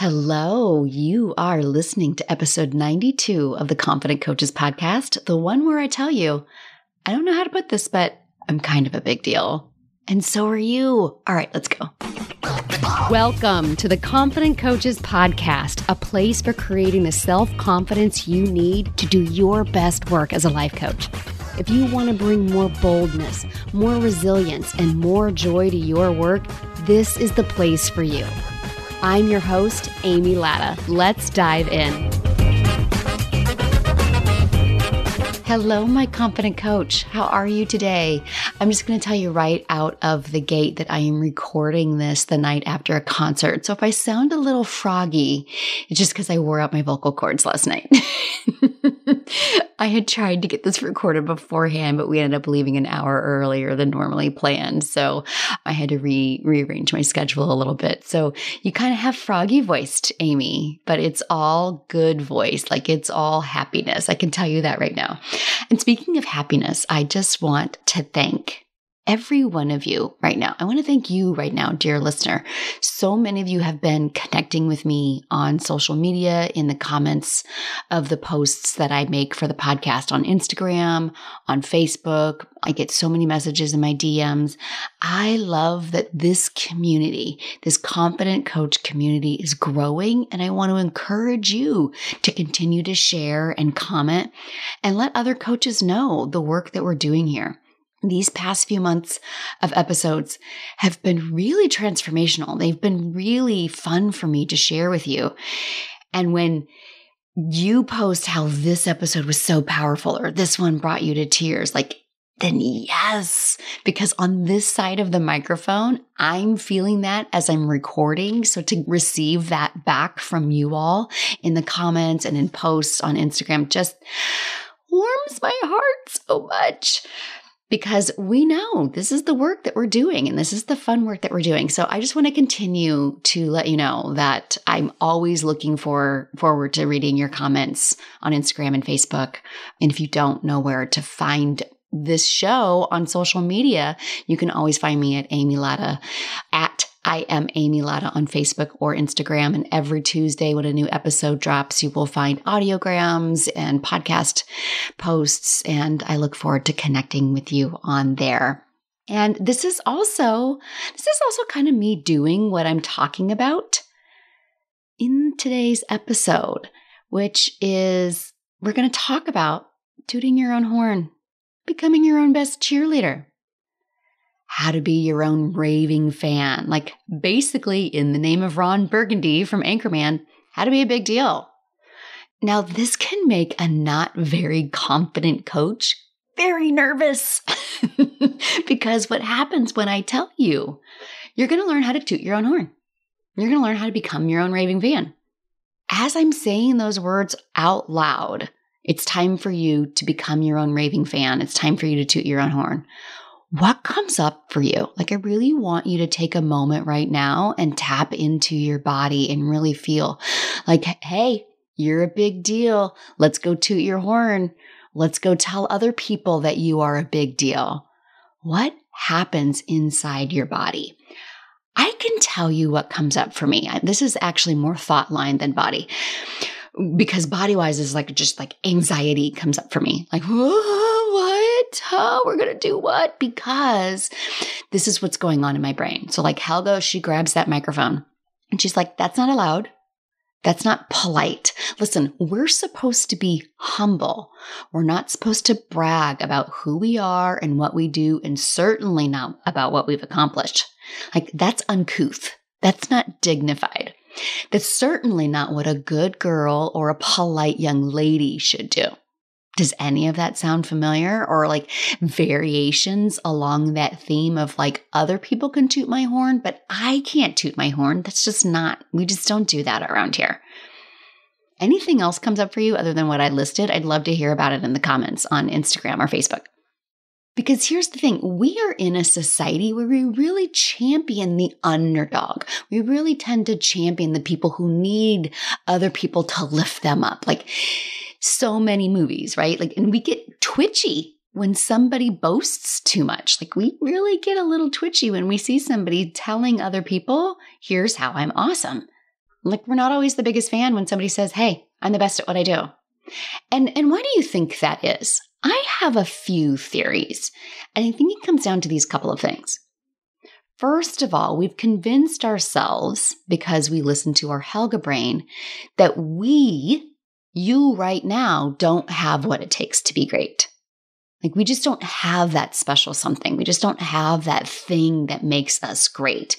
Hello, you are listening to episode 92 of the Confident Coaches podcast, the one where I tell you, I don't know how to put this, but I'm kind of a big deal. And so are you. All right, let's go. Welcome to the Confident Coaches podcast, a place for creating the self-confidence you need to do your best work as a life coach. If you want to bring more boldness, more resilience, and more joy to your work, this is the place for you. I'm your host, Amy Latta. Let's dive in. Hello, my confident coach. How are you today? I'm just going to tell you right out of the gate that I am recording this the night after a concert. So if I sound a little froggy, it's just because I wore out my vocal cords last night. I had tried to get this recorded beforehand, but we ended up leaving an hour earlier than normally planned. So I had to rearrange my schedule a little bit. So you kind of have froggy voiced, Amy, but it's all good voice. Like it's all happiness. I can tell you that right now. And speaking of happiness, I just want to thank every one of you right now. I want to thank you right now, dear listener. So many of you have been connecting with me on social media, in the comments of the posts that I make for the podcast on Instagram, on Facebook. I get so many messages in my DMs. I love that this community, this Confident Coach community is growing, and I want to encourage you to continue to share and comment and let other coaches know the work that we're doing here. These past few months of episodes have been really transformational. They've been really fun for me to share with you. And when you post how this episode was so powerful or this one brought you to tears, then yes, because on this side of the microphone, I'm feeling that as I'm recording. So to receive that back from you all in the comments and in posts on Instagram just warms my heart so much. Because we know this is the work that we're doing and this is the fun work that we're doing. So I just want to continue to let you know that I'm always looking forward to reading your comments on Instagram and Facebook. And if you don't know where to find this show on social media, you can always find me at Amy Latta, at I am Amy Latta on Facebook or Instagram. And every Tuesday when a new episode drops, you will find audiograms and podcast posts. And I look forward to connecting with you on there. And this is also kind of me doing what I'm talking about in today's episode, which is we're going to talk about tooting your own horn, becoming your own best cheerleader. How to be your own raving fan. Like basically in the name of Ron Burgundy from Anchorman, how to be a big deal. Now this can make a not very confident coach very nervous because what happens when I tell you, you're going to learn how to toot your own horn. You're going to learn how to become your own raving fan. As I'm saying those words out loud, it's time for you to become your own raving fan. It's time for you to toot your own horn. What comes up for you? I really want you to take a moment right now and tap into your body and really feel like, hey, you're a big deal. Let's go toot your horn. Let's go tell other people that you are a big deal. What happens inside your body? I can tell you what comes up for me. This is actually more thought line than body, because body-wise is just anxiety comes up for me. What? Oh, we're going to do what? Because this is what's going on in my brain. So Helga, she grabs that microphone and she's like, that's not allowed. That's not polite. Listen, we're supposed to be humble. We're not supposed to brag about who we are and what we do, and certainly not about what we've accomplished. That's uncouth. That's not dignified. That's certainly not what a good girl or a polite young lady should do. Does any of that sound familiar? Or variations along that theme of other people can toot my horn, but I can't toot my horn. That's just not, we just don't do that around here. Anything else comes up for you other than what I listed? I'd love to hear about it in the comments on Instagram or Facebook. Because here's the thing, we are in a society where we really champion the underdog. We really tend to champion the people who need other people to lift them up. So many movies, right? And we get twitchy when somebody boasts too much. We really get a little twitchy when we see somebody telling other people, here's how I'm awesome. Like we're not always the biggest fan when somebody says, hey, I'm the best at what I do. And why do you think that is? I have a few theories, and I think it comes down to these couple of things. First of all, we've convinced ourselves, because we listen to our Helga brain, that you right now, don't have what it takes to be great. Like we just don't have that special something. We just don't have that thing that makes us great.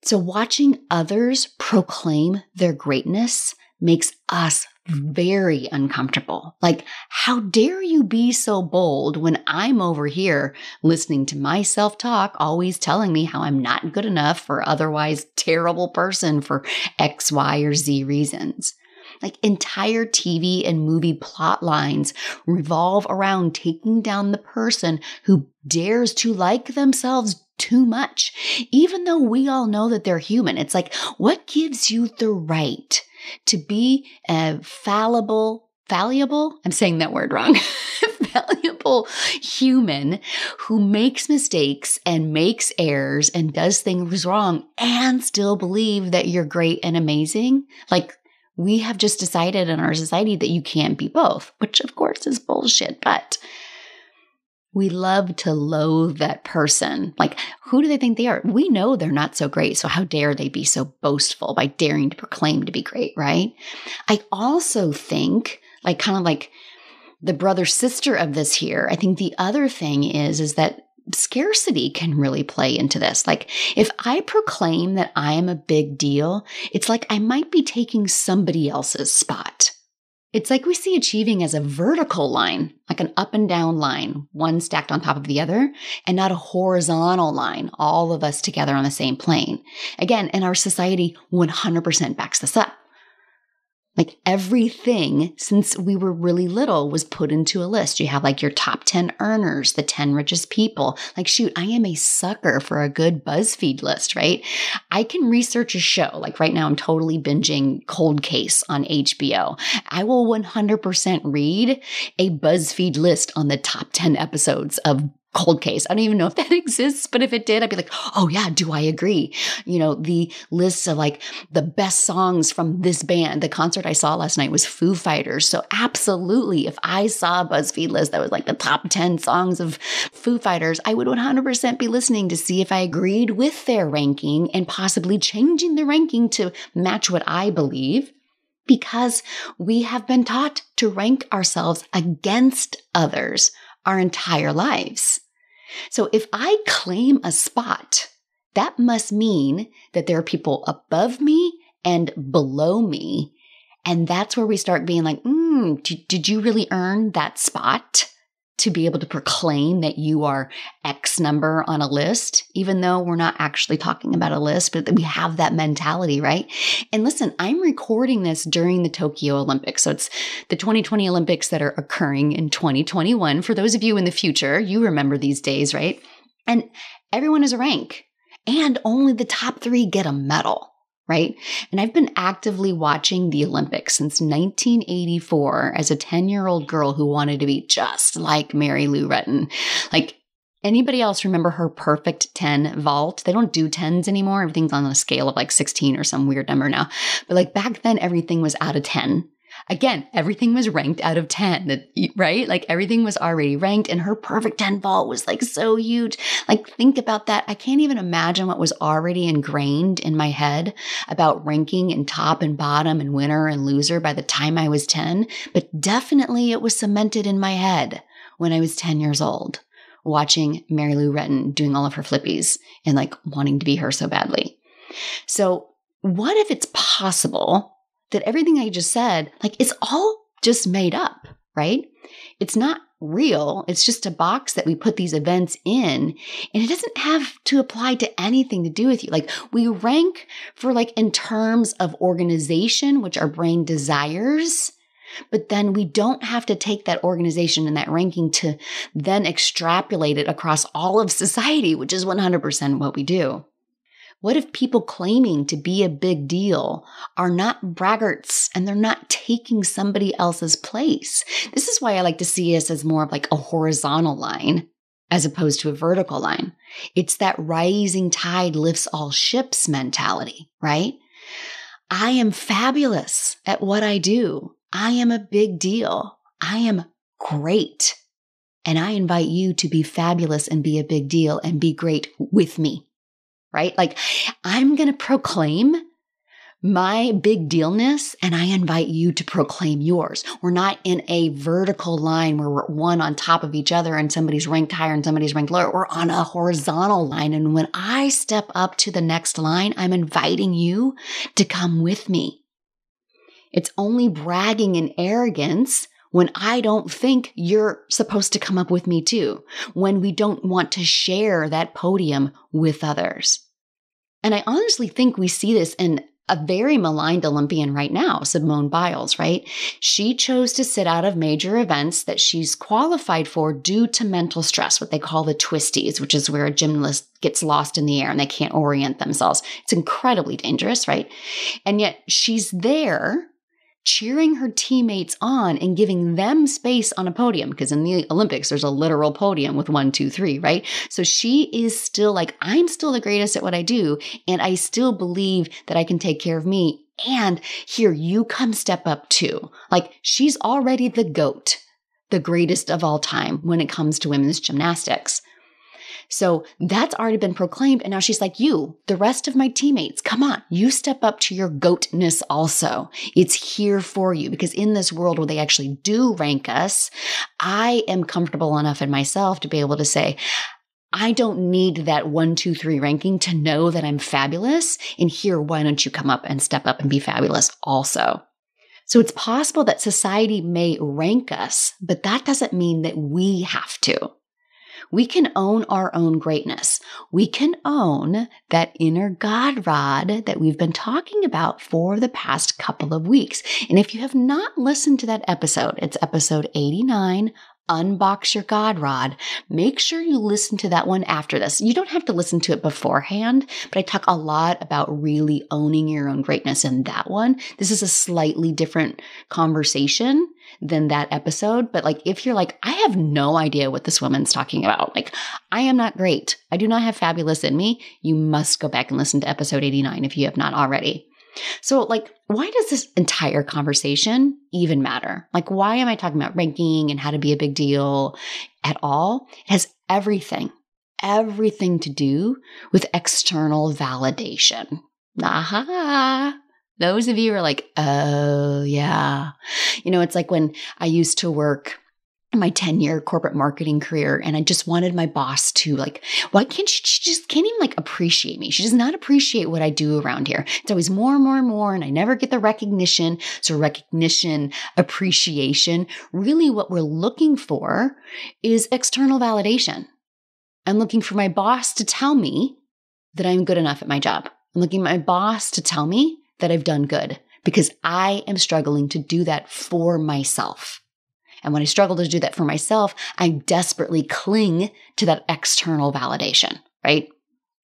So watching others proclaim their greatness makes us very uncomfortable. Like, how dare you be so bold when I'm over here listening to my self-talk, always telling me how I'm not good enough or otherwise terrible person for X, Y, or Z reasons. Like entire TV and movie plot lines revolve around taking down the person who dares to like themselves too much, even though we all know that they're human. It's like, what gives you the right to be a fallible, I'm saying that word wrong, fallible human who makes mistakes and makes errors and does things wrong and still believe that you're great and amazing? Like, we have just decided in our society that you can't be both, which of course is bullshit, but we love to loathe that person. Like, who do they think they are? We know they're not so great, so how dare they be so boastful by daring to proclaim to be great, right? I also think, like, kind of like the brother-sister of this here, I think the other thing is that scarcity can really play into this. Like, if I proclaim that I am a big deal, it's like I might be taking somebody else's spot. It's like we see achieving as a vertical line, like an up and down line, one stacked on top of the other, and not a horizontal line, all of us together on the same plane. Again, and our society 100% backs this up. Like everything since we were really little was put into a list. You have like your top 10 earners, the 10 richest people. Like, shoot, I am a sucker for a good BuzzFeed list, right? I can research a show. Like right now, I'm totally binging Cold Case on HBO. I will 100% read a BuzzFeed list on the top 10 episodes of Cold Case. I don't even know if that exists, but if it did, I'd be like, oh yeah, do I agree? You know, the list of like the best songs from this band. The concert I saw last night was Foo Fighters. So absolutely, if I saw a BuzzFeed list that was like the top 10 songs of Foo Fighters, I would 100% be listening to see if I agreed with their ranking and possibly changing the ranking to match what I believe. Because we have been taught to rank ourselves against others our entire lives. So if I claim a spot, that must mean that there are people above me and below me. And that's where we start being like, did you really earn that spot to be able to proclaim that you are X number on a list, even though we're not actually talking about a list, but that we have that mentality, right? And listen, I'm recording this during the Tokyo Olympics. So it's the 2020 Olympics that are occurring in 2021. For those of you in the future, you remember these days, right? And everyone is a rank, and only the top 3 get a medal. Right? And I've been actively watching the Olympics since 1984 as a 10-year-old girl who wanted to be just like Mary Lou Retton. Like, anybody else remember her perfect 10 vault? They don't do 10s anymore. Everything's on a scale of like 16 or some weird number now. But like back then, everything was out of 10. Again, everything was ranked out of 10, right? Like everything was already ranked, and her perfect 10 vault was like so huge. Like, think about that. I can't even imagine what was already ingrained in my head about ranking and top and bottom and winner and loser by the time I was 10, but definitely it was cemented in my head when I was 10 years old, watching Mary Lou Retton doing all of her flippies and like wanting to be her so badly. So what if it's possible that everything I just said, like, it's all just made up, right? It's not real. It's just a box that we put these events in, and it doesn't have to apply to anything to do with you. Like, we rank for like in terms of organization, which our brain desires, but then we don't have to take that organization and that ranking to then extrapolate it across all of society, which is 100% what we do. What if people claiming to be a big deal are not braggarts and they're not taking somebody else's place? This is why I like to see us as more of like a horizontal line as opposed to a vertical line. It's that rising tide lifts all ships mentality, right? I am fabulous at what I do. I am a big deal. I am great. And I invite you to be fabulous and be a big deal and be great with me, right? Like I'm going to proclaim my big dealness and I invite you to proclaim yours. We're not in a vertical line where we're one on top of each other and somebody's ranked higher and somebody's ranked lower. We're on a horizontal line. And when I step up to the next line, I'm inviting you to come with me. It's only bragging and arrogance when I don't think you're supposed to come up with me too, when we don't want to share that podium with others. And I honestly think we see this in a very maligned Olympian right now, Simone Biles, right? She chose to sit out of major events that she's qualified for due to mental stress, what they call the twisties, which is where a gymnast gets lost in the air and they can't orient themselves. It's incredibly dangerous, right? And yet she's there cheering her teammates on and giving them space on a podium, because in the Olympics, there's a literal podium with 1, 2, 3, right? So she is still like, I'm still the greatest at what I do. And I still believe that I can take care of me. And here, you come step up too. Like she's already the GOAT, the greatest of all time when it comes to women's gymnastics. So that's already been proclaimed. And now she's like, you, the rest of my teammates, come on, you step up to your goatness also. It's here for you, because in this world where they actually do rank us, I am comfortable enough in myself to be able to say, I don't need that 1, 2, 3 ranking to know that I'm fabulous. And here, why don't you come up and step up and be fabulous also? So it's possible that society may rank us, but that doesn't mean that we have to. We can own our own greatness. We can own that inner God rod that we've been talking about for the past couple of weeks. And if you have not listened to that episode, it's episode 89, Unbox Your God Rod. Make sure you listen to that one after this. You don't have to listen to it beforehand, but I talk a lot about really owning your own greatness in that one. This is a slightly different conversation than that episode. But like, if you're like, I have no idea what this woman's talking about, like, I am not great, I do not have fabulous in me, you must go back and listen to episode 89 if you have not already. So like, why does this entire conversation even matter? Like, why am I talking about ranking and how to be a big deal at all? It has everything to do with external validation. Aha. Those of you are like, oh yeah. You know, it's like when I used to work my 10-year corporate marketing career and I just wanted my boss to like, why can't she just can't even like appreciate me? She does not appreciate what I do around here. It's always more and more and more, and I never get the recognition. So recognition, appreciation, really what we're looking for is external validation. I'm looking for my boss to tell me that I'm good enough at my job. I'm looking at my boss to tell me that I've done good, because I am struggling to do that for myself. And when I struggle to do that for myself, I desperately cling to that external validation, right?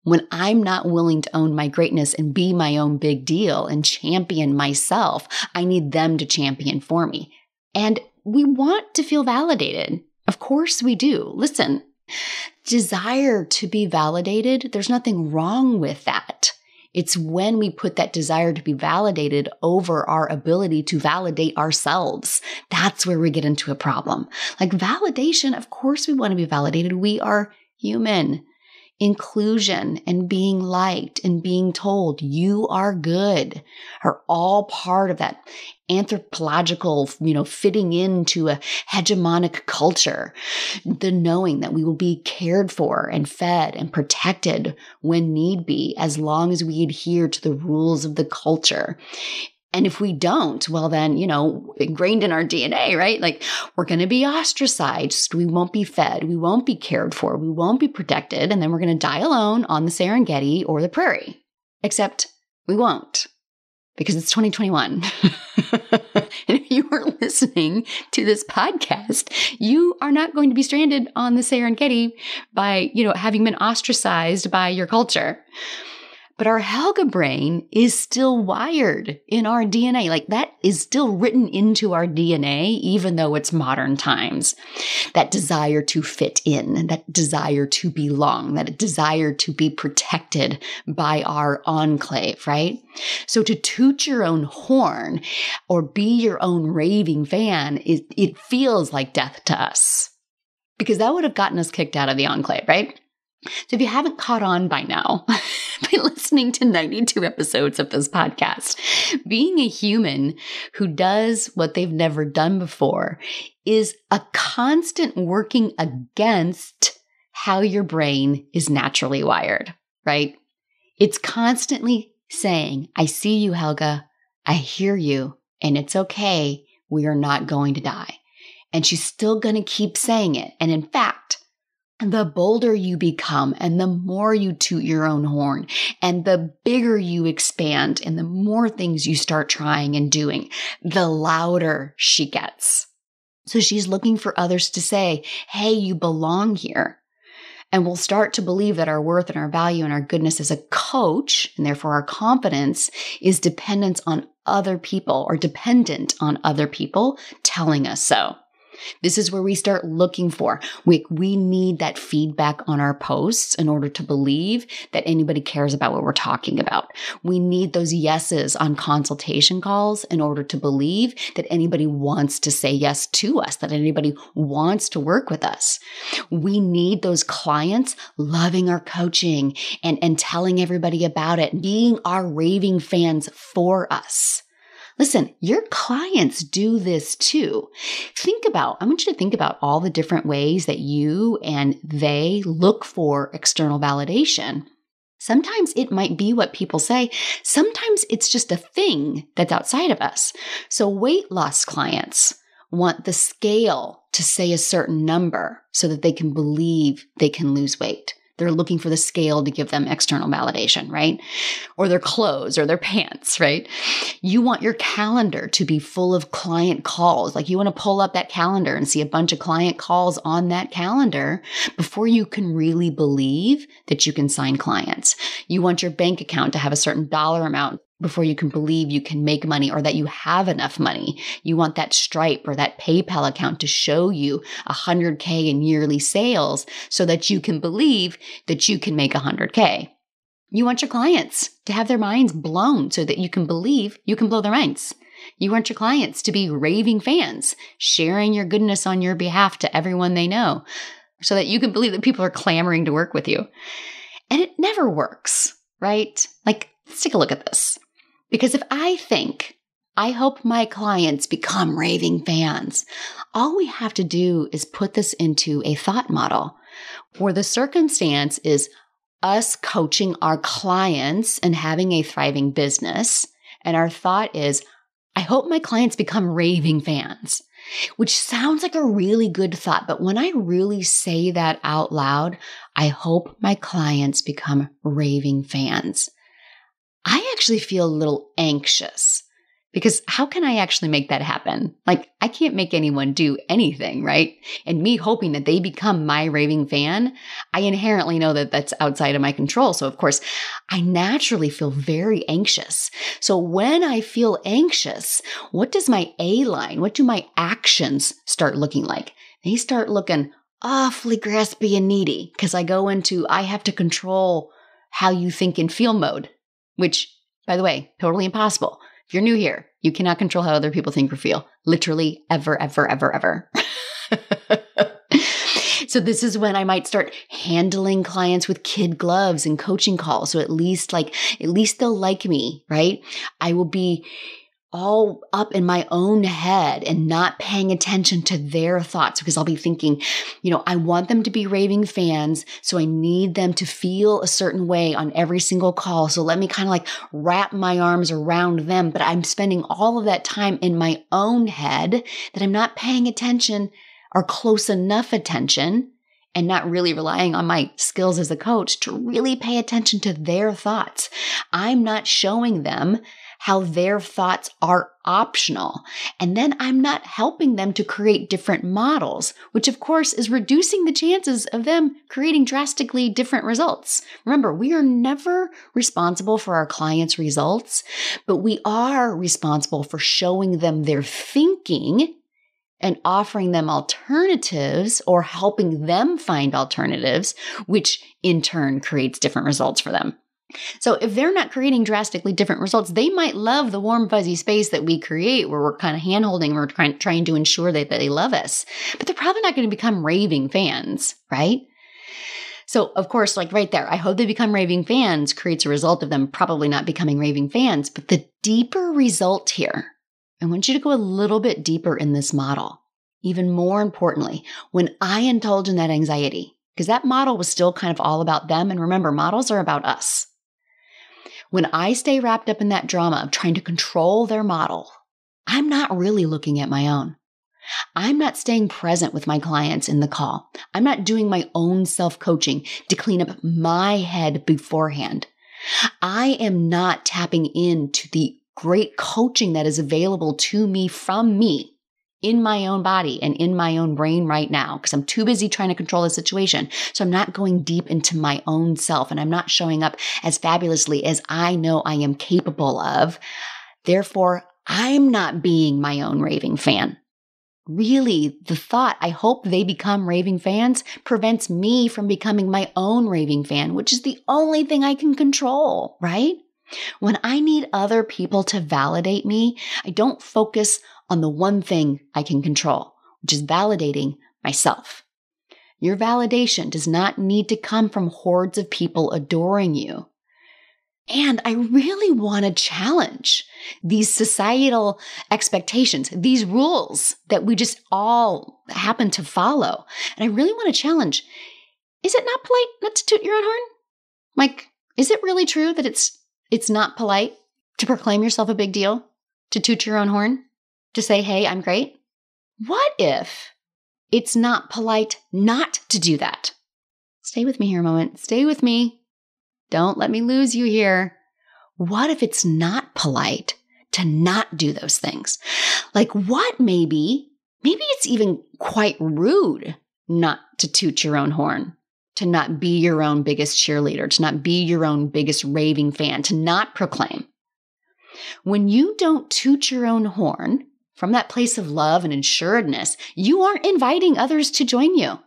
When I'm not willing to own my greatness and be my own big deal and champion myself, I need them to champion for me. And we want to feel validated. Of course we do. Listen, desire to be validated, there's nothing wrong with that. It's when we put that desire to be validated over our ability to validate ourselves. That's where we get into a problem. Like validation, of course we want to be validated. We are human. Inclusion and being liked and being told you are good are all part of that anthropological, fitting into a hegemonic culture. The knowing that we will be cared for and fed and protected when need be, as long as we adhere to the rules of the culture. And if we don't, well then, ingrained in our DNA, right? Like we're going to be ostracized. We won't be fed. We won't be cared for. We won't be protected. And then we're going to die alone on the Serengeti or the prairie. Except we won't, because it's 2021. And if you are listening to this podcast, you are not going to be stranded on the Serengeti by, having been ostracized by your culture. But our Helga brain is still wired in our DNA. Like that is still written into our DNA, even though it's modern times. That desire to fit in, that desire to belong, that desire to be protected by our enclave, right? So to toot your own horn or be your own raving fan, it feels like death to us because that would have gotten us kicked out of the enclave, right? So if you haven't caught on by now, by listening to 92 episodes of this podcast, being a human who does what they've never done before is a constant working against how your brain is naturally wired, right? It's constantly saying, I see you, Helga. I hear you, and it's okay. We are not going to die. And she's still going to keep saying it. And in fact, the bolder you become and the more you toot your own horn and the bigger you expand and the more things you start trying and doing, the louder she gets. So she's looking for others to say, hey, you belong here. And we'll start to believe that our worth and our value and our goodness as a coach, and therefore our confidence, is dependent on other people telling us so. This is where we start looking for. We need that feedback on our posts in order to believe that anybody cares about what we're talking about. We need those yeses on consultation calls in order to believe that anybody wants to say yes to us, that anybody wants to work with us. We need those clients loving our coaching and telling everybody about it, being our raving fans for us. Listen, your clients do this too. I want you to think about all the different ways that you and they look for external validation. Sometimes it might be what people say. Sometimes it's just a thing that's outside of us. So weight loss clients want the scale to say a certain number so that they can believe they can lose weight. They're looking for the scale to give them external validation, right? Or their clothes or their pants, right? You want your calendar to be full of client calls. Like you want to pull up that calendar and see a bunch of client calls on that calendar before you can really believe that you can sign clients. You want your bank account to have a certain dollar amount before you can believe you can make money or that you have enough money. You want that Stripe or that PayPal account to show you 100K in yearly sales so that you can believe that you can make 100K. You want your clients to have their minds blown so that you can believe you can blow their minds. You want your clients to be raving fans, sharing your goodness on your behalf to everyone they know so that you can believe that people are clamoring to work with you. And it never works, right? Like, let's take a look at this. Because if I hope my clients become raving fans, all we have to do is put this into a thought model where the circumstance is us coaching our clients and having a thriving business. And our thought is, I hope my clients become raving fans, which sounds like a really good thought. But when I really say that out loud, I hope my clients become raving fans, I actually feel a little anxious because how can I actually make that happen? Like, I can't make anyone do anything, right? And me hoping that they become my raving fan, I inherently know that that's outside of my control. So of course, I naturally feel very anxious. So when I feel anxious, what does my A-line, what do my actions start looking like? They start looking awfully graspy and needy because I go into, I have to control how you think and feel mode. Which, by the way, totally impossible. If you're new here, you cannot control how other people think or feel. Literally, ever, ever, ever, ever. So this is when I might start handling clients with kid gloves and coaching calls. So at least they'll like me, right? I will be all up in my own head and not paying attention to their thoughts because I'll be thinking, I want them to be raving fans. So I need them to feel a certain way on every single call. So let me kind of like wrap my arms around them. But I'm spending all of that time in my own head that I'm not paying attention or close enough attention and not really relying on my skills as a coach to really pay attention to their thoughts. I'm not showing them how their thoughts are optional. And then I'm not helping them to create different models, which of course is reducing the chances of them creating drastically different results. Remember, we are never responsible for our clients' results, but we are responsible for showing them their thinking and offering them alternatives or helping them find alternatives, which in turn creates different results for them. So if they're not creating drastically different results, they might love the warm, fuzzy space that we create where we're kind of hand-holding, we're trying to ensure that they love us, but they're probably not going to become raving fans, right? So of course, like right there, I hope they become raving fans creates a result of them probably not becoming raving fans. But the deeper result here, I want you to go a little bit deeper in this model. Even more importantly, when I indulge in that anxiety, because that model was still kind of all about them. And remember, models are about us. When I stay wrapped up in that drama of trying to control their model, I'm not really looking at my own. I'm not staying present with my clients in the call. I'm not doing my own self-coaching to clean up my head beforehand. I am not tapping into the great coaching that is available to me from me in my own body and in my own brain right now, because I'm too busy trying to control the situation. So I'm not going deep into my own self, and I'm not showing up as fabulously as I know I am capable of. Therefore, I'm not being my own raving fan. Really, the thought, I hope they become raving fans, prevents me from becoming my own raving fan, which is the only thing I can control, right? When I need other people to validate me, I don't focus on the one thing I can control, which is validating myself. Your validation does not need to come from hordes of people adoring you. And I really want to challenge these societal expectations, these rules that we just all happen to follow. And I really want to challenge, is it not polite not to toot your own horn? Like, is it really true that it's not polite to proclaim yourself a big deal, to toot your own horn, to say, hey, I'm great? What if it's not polite not to do that? Stay with me here a moment. Stay with me. Don't let me lose you here. What if it's not polite to not do those things? Like what maybe it's even quite rude not to toot your own horn, to not be your own biggest cheerleader, to not be your own biggest raving fan, to not proclaim. When you don't toot your own horn from that place of love and assuredness, you aren't inviting others to join you.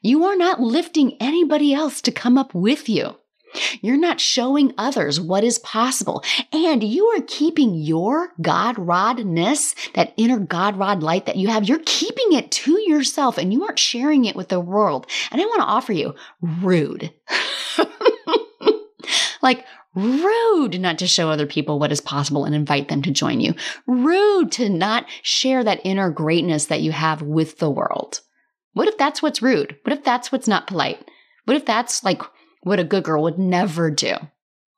You are not lifting anybody else to come up with you. You're not showing others what is possible. And you are keeping your God-rodness, that inner God-rod light that you have, you're keeping it to yourself and you aren't sharing it with the world. And I want to offer you rude. Like rude not to show other people what is possible and invite them to join you. Rude to not share that inner greatness that you have with the world. What if that's what's rude? What if that's what's not polite? What if that's like what a good girl would never do,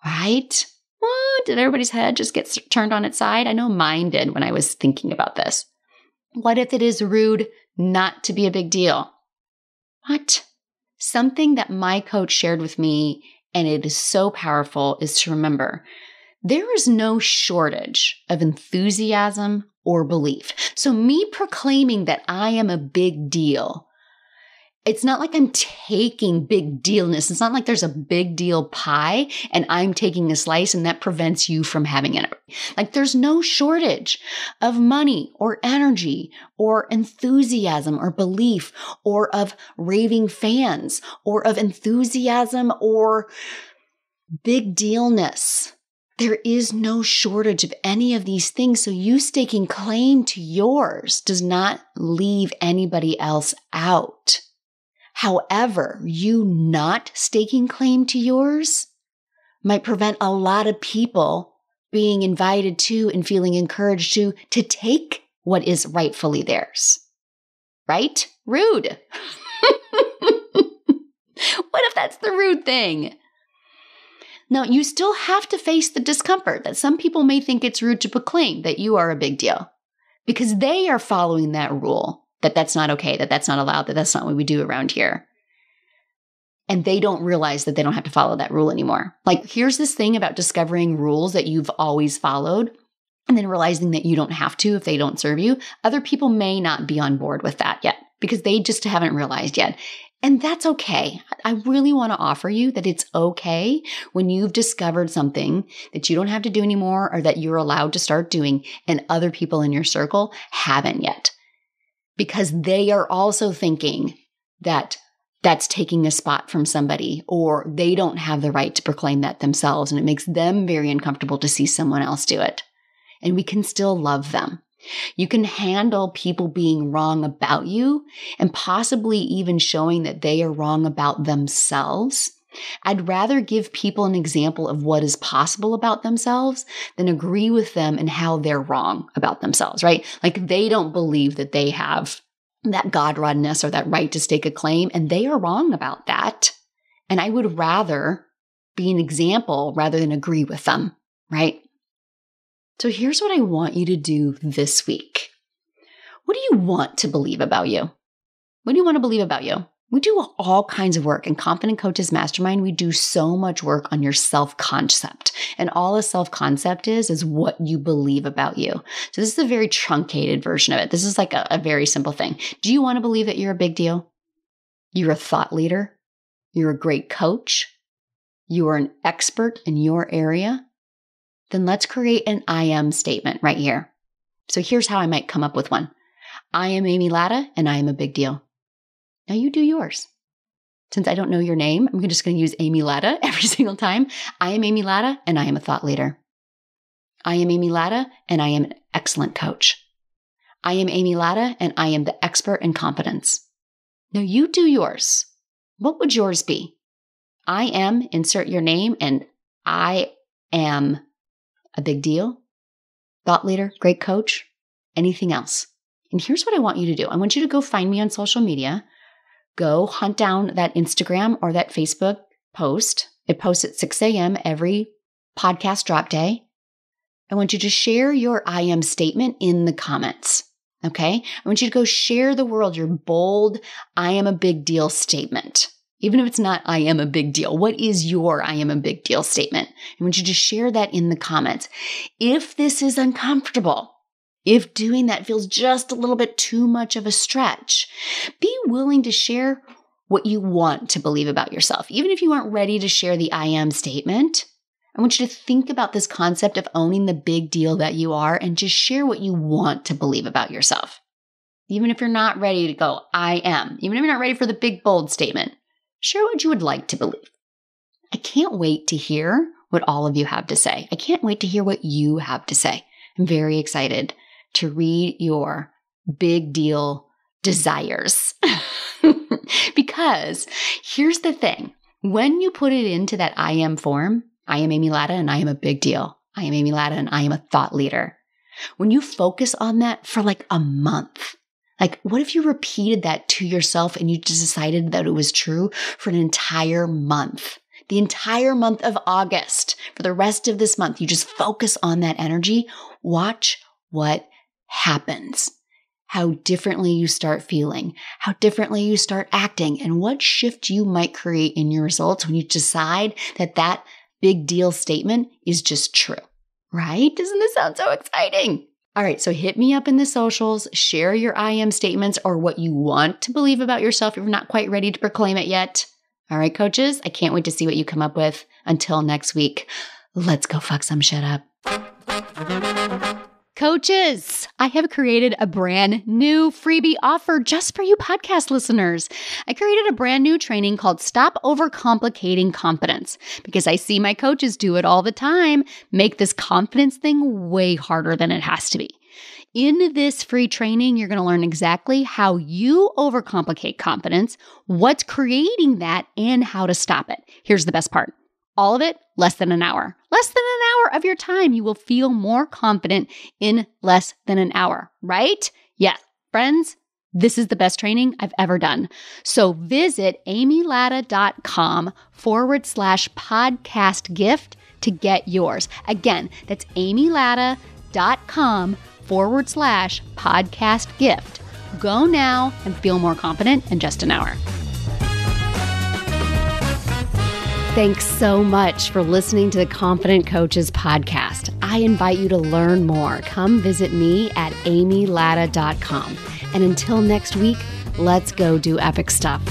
right? What? Did everybody's head just get turned on its side? I know mine did when I was thinking about this. What if it is rude not to be a big deal? What? Something that my coach shared with me, and it is so powerful, is to remember there is no shortage of enthusiasm or belief. So me proclaiming that I am a big deal, it's not like I'm taking big dealness. It's not like there's a big deal pie and I'm taking a slice and that prevents you from having it. Like there's no shortage of money or energy or enthusiasm or belief or of raving fans or of enthusiasm or big dealness. There is no shortage of any of these things. So you staking claim to yours does not leave anybody else out. However, you not staking claim to yours might prevent a lot of people being invited to and feeling encouraged to take what is rightfully theirs. Right? Rude. What if that's the rude thing? Now, you still have to face the discomfort that some people may think it's rude to proclaim that you are a big deal because they are following that rule. That's not okay, that's not allowed, that's not what we do around here. and they don't realize that they don't have to follow that rule anymore. Like, here's this thing about discovering rules that you've always followed and then realizing that you don't have to if they don't serve you. Other people may not be on board with that yet because they just haven't realized yet. And that's okay. I really want to offer you that it's okay when you've discovered something that you don't have to do anymore or that you're allowed to start doing and other people in your circle haven't yet. Because they are also thinking that that's taking a spot from somebody, or they don't have the right to proclaim that themselves, and it makes them very uncomfortable to see someone else do it. And we can still love them. You can handle people being wrong about you and possibly even showing that they are wrong about themselves. I'd rather give people an example of what is possible about themselves than agree with them and how they're wrong about themselves, right? Like, they don't believe that they have that God-roddenness or that right to stake a claim, and they are wrong about that. And I would rather be an example rather than agree with them, right? So here's what I want you to do this week. What do you want to believe about you? What do you want to believe about you? We do all kinds of work in Confident Coaches Mastermind. We do so much work on your self-concept. And all a self-concept is what you believe about you. So this is a very truncated version of it. This is like a very simple thing. Do you want to believe that you're a big deal? You're a thought leader. You're a great coach. You are an expert in your area. Then let's create an I am statement right here. So here's how I might come up with one. I am Amy Latta, and I am a big deal. Now you do yours. Since I don't know your name, I'm just going to use Amy Latta every single time. I am Amy Latta, and I am a thought leader. I am Amy Latta, and I am an excellent coach. I am Amy Latta, and I am the expert in competence. Now you do yours. What would yours be? I am, insert your name, and I am a big deal, thought leader, great coach, anything else. And here's what I want you to do. I want you to go find me on social media. Go hunt down that Instagram or that Facebook post. It posts at 6 a.m. every podcast drop day. I want you to share your I am statement in the comments. Okay? I want you to go share the world your bold, I am a big deal statement. Even if it's not, I am a big deal. What is your I am a big deal statement? I want you to share that in the comments. If this is uncomfortable, if doing that feels just a little bit too much of a stretch, be willing to share what you want to believe about yourself. Even if you aren't ready to share the I am statement, I want you to think about this concept of owning the big deal that you are and just share what you want to believe about yourself. Even if you're not ready to go, I am. Even if you're not ready for the big, bold statement. Share what you would like to believe. I can't wait to hear what all of you have to say. I can't wait to hear what you have to say. I'm very excited to read your big deal desires. Because here's the thing. When you put it into that I am form, I am Amy Latta and I am a big deal. I am Amy Latta and I am a thought leader. When you focus on that for like a month, like, what if you repeated that to yourself and you just decided that it was true for an entire month? The entire month of August, for the rest of this month, you just focus on that energy. Watch what happens. How differently you start feeling, how differently you start acting, and what shift you might create in your results when you decide that that big deal statement is just true, right? Doesn't this sound so exciting? All right, so hit me up in the socials, share your I am statements or what you want to believe about yourself if you're not quite ready to proclaim it yet. All right, coaches, I can't wait to see what you come up with. Until next week, let's go fuck some shit up. Coaches, I have created a brand new freebie offer just for you podcast listeners. I created a brand new training called Stop Overcomplicating Confidence because I see my coaches do it all the time, make this confidence thing way harder than it has to be. In this free training, you're going to learn exactly how you overcomplicate confidence, what's creating that, and how to stop it. Here's the best part. All of it, less than an hour. Less than an hour of your time. You will feel more confident in less than an hour, right? Yeah, friends, this is the best training I've ever done. So visit amylatta.com/podcast gift to get yours. Again, that's amylatta.com/podcast gift. Go now and feel more confident in just an hour. Thanks so much for listening to the Confident Coaches podcast. I invite you to learn more. Come visit me at amylatta.com. And until next week, let's go do epic stuff.